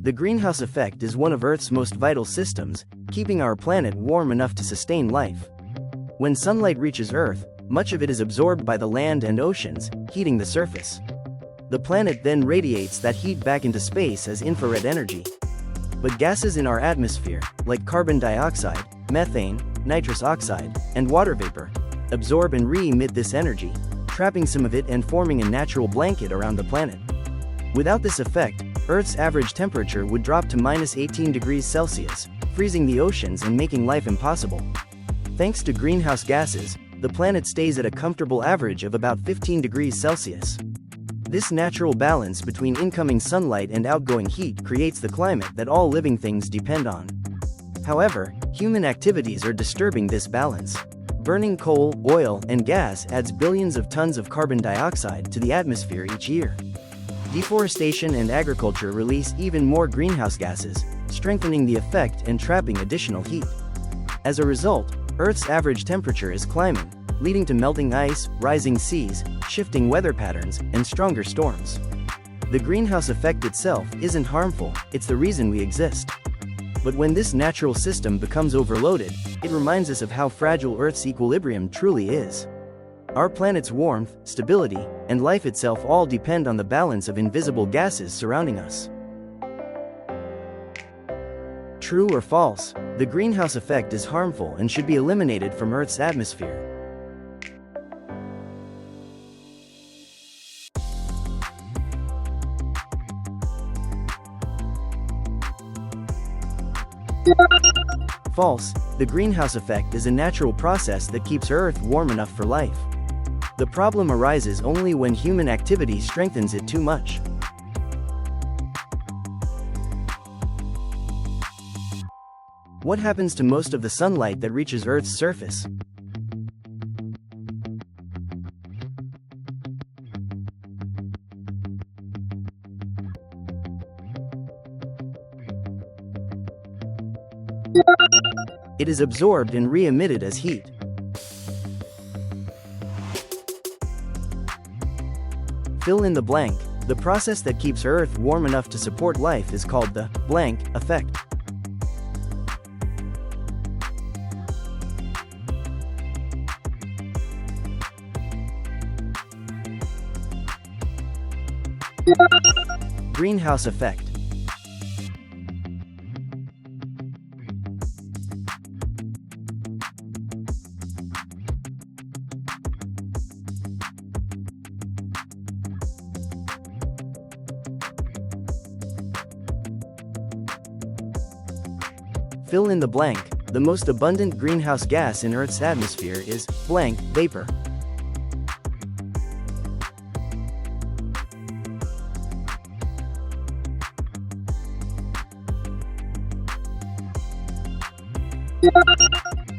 The greenhouse effect is one of Earth's most vital systems, keeping our planet warm enough to sustain life. When sunlight reaches Earth, much of it is absorbed by the land and oceans, heating the surface. The planet then radiates that heat back into space as infrared energy. But gases in our atmosphere, like carbon dioxide, methane, nitrous oxide, and water vapor, absorb and re-emit this energy, trapping some of it and forming a natural blanket around the planet. Without this effect, Earth's average temperature would drop to -18 degrees Celsius, freezing the oceans and making life impossible. Thanks to greenhouse gases, the planet stays at a comfortable average of about 15 degrees Celsius. This natural balance between incoming sunlight and outgoing heat creates the climate that all living things depend on. However, human activities are disturbing this balance. Burning coal, oil, and gas adds billions of tons of carbon dioxide to the atmosphere each year. Deforestation and agriculture release even more greenhouse gases, strengthening the effect and trapping additional heat. As a result, Earth's average temperature is climbing, leading to melting ice, rising seas, shifting weather patterns, and stronger storms. The greenhouse effect itself isn't harmful, it's the reason we exist. But when this natural system becomes overloaded, it reminds us of how fragile Earth's equilibrium truly is. Our planet's warmth, stability, and life itself all depend on the balance of invisible gases surrounding us. True or false? The greenhouse effect is harmful and should be eliminated from Earth's atmosphere. False. The greenhouse effect is a natural process that keeps Earth warm enough for life. The problem arises only when human activity strengthens it too much. What happens to most of the sunlight that reaches Earth's surface? It is absorbed and re-emitted as heat. Fill in the blank. The process that keeps Earth warm enough to support life is called the blank effect. Greenhouse effect. Fill in the blank. The most abundant greenhouse gas in Earth's atmosphere is blank vapor.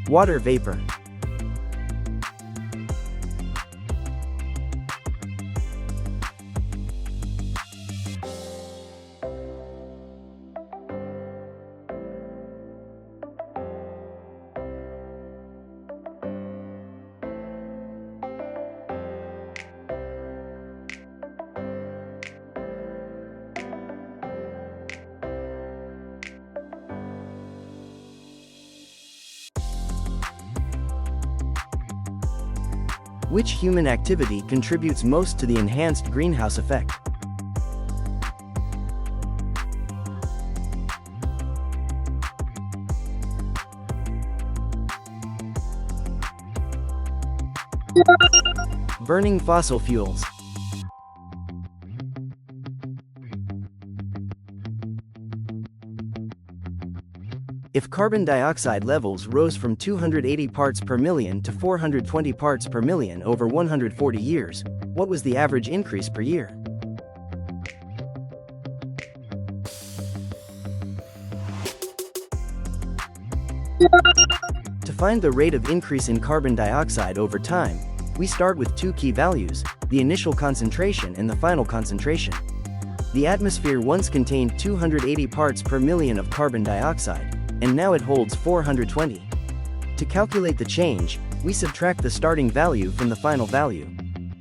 Water vapor. Which human activity contributes most to the enhanced greenhouse effect? Burning fossil fuels. If carbon dioxide levels rose from 280 parts per million to 420 parts per million over 140 years, what was the average increase per year? To find the rate of increase in carbon dioxide over time, we start with two key values, the initial concentration and the final concentration. The atmosphere once contained 280 parts per million of carbon dioxide, and now it holds 420. To calculate the change, we subtract the starting value from the final value.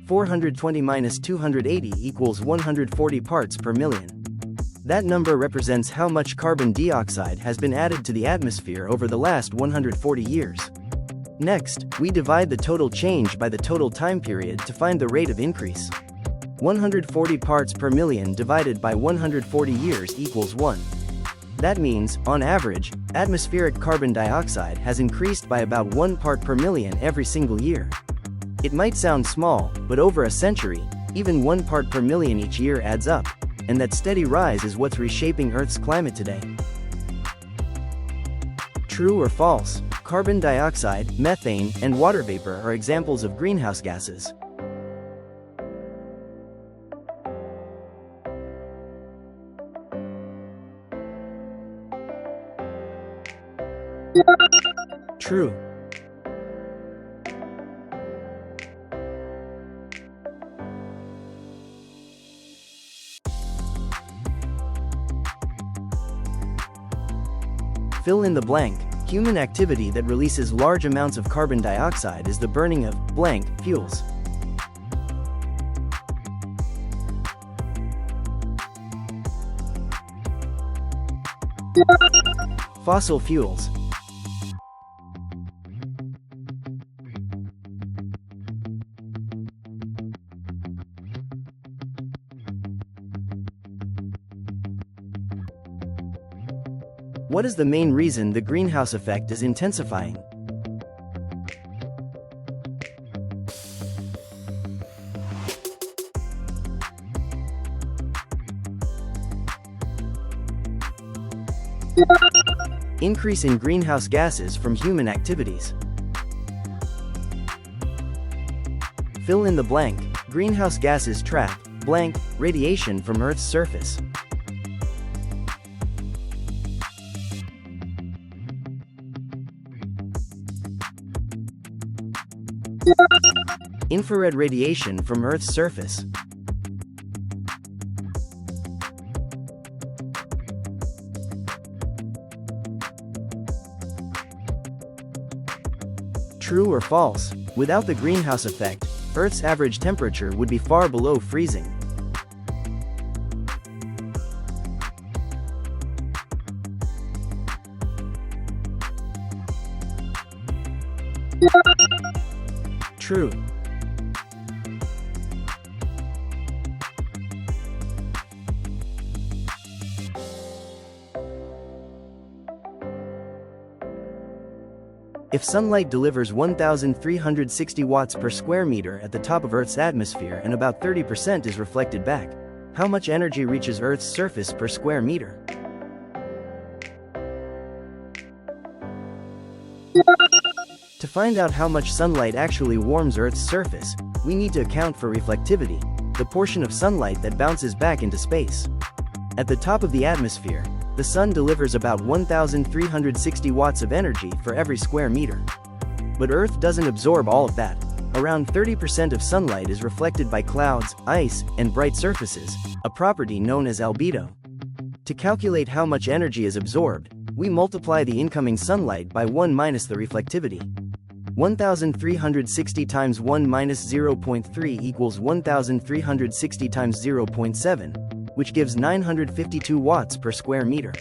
420 minus 280 equals 140 parts per million. That number represents how much carbon dioxide has been added to the atmosphere over the last 140 years. Next, we divide the total change by the total time period to find the rate of increase. 140 parts per million divided by 140 years equals 1. That means, on average, atmospheric carbon dioxide has increased by about 1 part per million every single year. It might sound small, but over a century, even 1 part per million each year adds up, and that steady rise is what's reshaping Earth's climate today. True or false? Carbon dioxide, methane, and water vapor are examples of greenhouse gases. True. Fill in the blank. Human activity that releases large amounts of carbon dioxide is the burning of blank fuels. Fossil fuels. What is the main reason the greenhouse effect is intensifying? Increase in greenhouse gases from human activities. Fill in the blank. Greenhouse gases trap blank radiation from Earth's surface. Infrared radiation from Earth's surface. True or false? Without the greenhouse effect, Earth's average temperature would be far below freezing. True. If sunlight delivers 1,360 watts per square meter at the top of Earth's atmosphere and about 30% is reflected back, how much energy reaches Earth's surface per square meter? To find out how much sunlight actually warms Earth's surface, we need to account for reflectivity, the portion of sunlight that bounces back into space. At the top of the atmosphere, the sun delivers about 1,360 watts of energy for every square meter. But Earth doesn't absorb all of that. Around 30% of sunlight is reflected by clouds, ice, and bright surfaces, a property known as albedo. To calculate how much energy is absorbed, we multiply the incoming sunlight by 1 minus the reflectivity. 1,360 times 1 minus 0.3 equals 1,360 times 0.7, which gives 952 watts per square meter.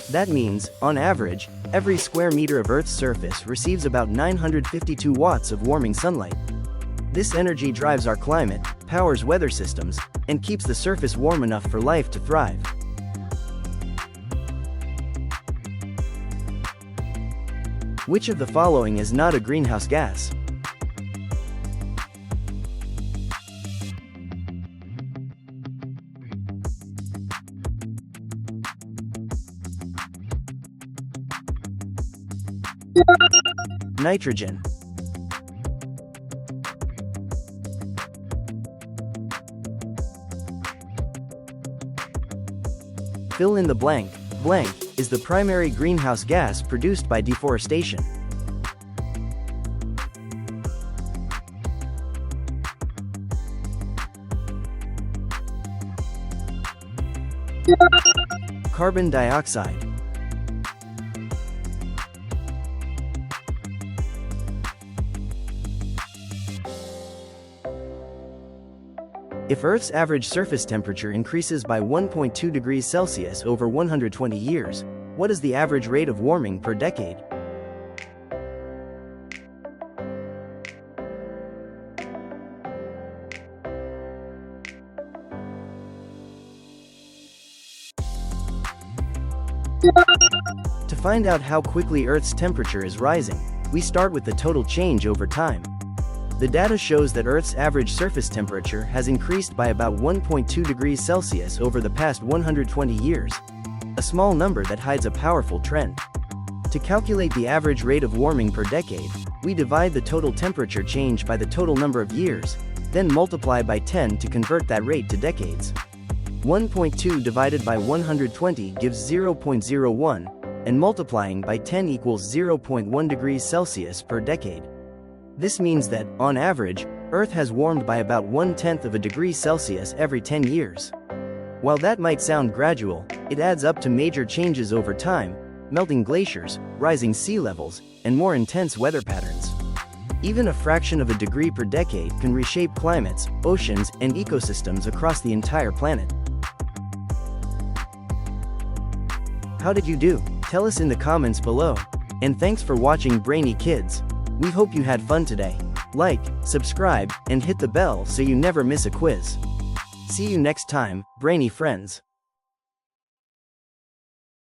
That means, on average, every square meter of Earth's surface receives about 952 watts of warming sunlight. This energy drives our climate, powers weather systems, and keeps the surface warm enough for life to thrive. Which of the following is not a greenhouse gas? Nitrogen. Fill in the blank. Blank is the primary greenhouse gas produced by deforestation. Carbon dioxide. If Earth's average surface temperature increases by 1.2 degrees Celsius over 120 years, what is the average rate of warming per decade? To find out how quickly Earth's temperature is rising, we start with the total change over time. The data shows that Earth's average surface temperature has increased by about 1.2 degrees Celsius over the past 120 years, a small number that hides a powerful trend. To calculate the average rate of warming per decade, we divide the total temperature change by the total number of years, then multiply by 10 to convert that rate to decades. 1.2 divided by 120 gives 0.01, and multiplying by 10 equals 0.1 degrees Celsius per decade. This means that, on average, Earth has warmed by about 1/10 of a degree Celsius every 10 years. While that might sound gradual, it adds up to major changes over time: melting glaciers, rising sea levels, and more intense weather patterns. Even a fraction of a degree per decade can reshape climates, oceans, and ecosystems across the entire planet. How did you do? Tell us in the comments below. And thanks for watching Brainy Kids. We hope you had fun today. Like, subscribe, and hit the bell so you never miss a quiz. See you next time, Brainy friends.